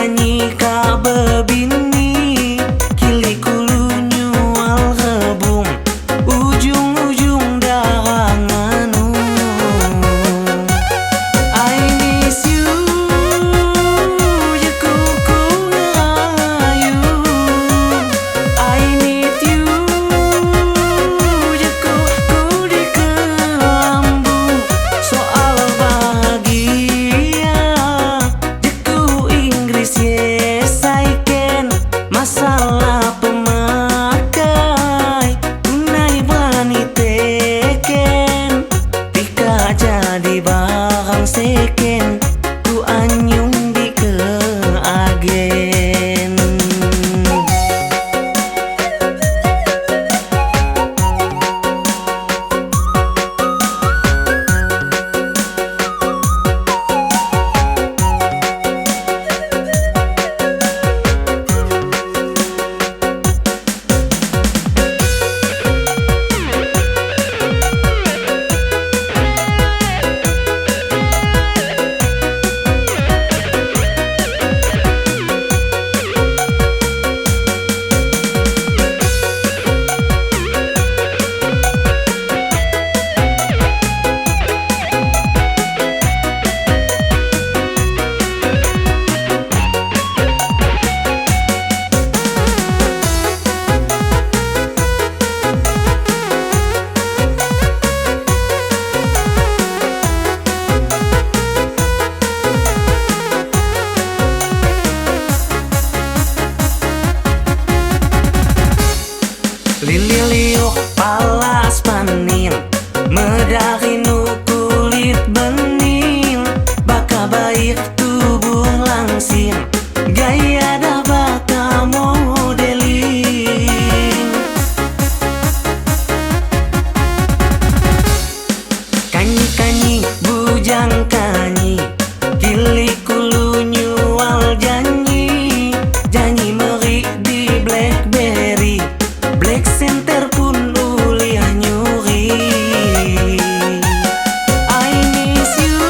nyanyi ka bebini kili kulu nyual rebung ujung-ujung daranganu. I miss you je kuku ngerayu, I need you je kuku di kelambu. Soal bahagia jeku Inggris yes I can. Masalah pemakai tunai berani teken. Tika jadi barang seken ku anyung di ke agen. Lili-liuk palas panin medari nu kulit bening. Baka baik tubuh langsing gaya dah baka modeling. Kanyi-kanyi bujang kanyi kili kulu nyual janji. Janji meri di Blackberry, Black Center pun uliah nyuri. I miss you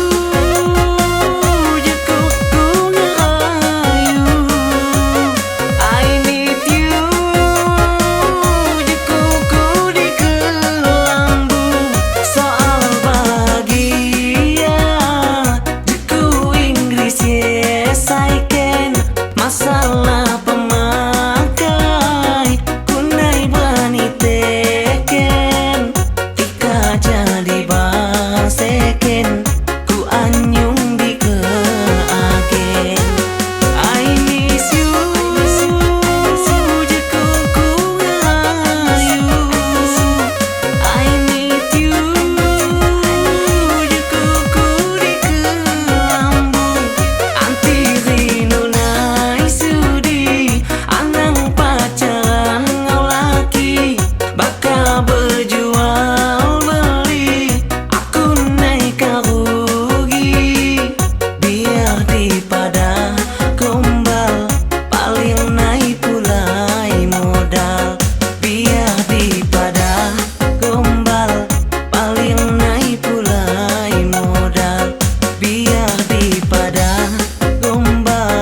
je kuku ngerayu, I need you je kuku di kelambu. Soal bahagia jeku Inggris yes I can. Masalah pemakai tunai berani teken. Tika jadi barang seken ku anyung di ke agen. I miss you je kuku ngerayu, I need you je kuku di kelambu. Anti rinunai sudi anang pacaran ngau laki. Baka berjual beli aku naik rugi. Biar daripada gombal paling naik pulai modal. Biar daripada gombal paling naik pulai modal. Biar daripada gombal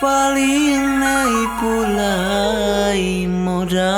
paling naik pulai modal.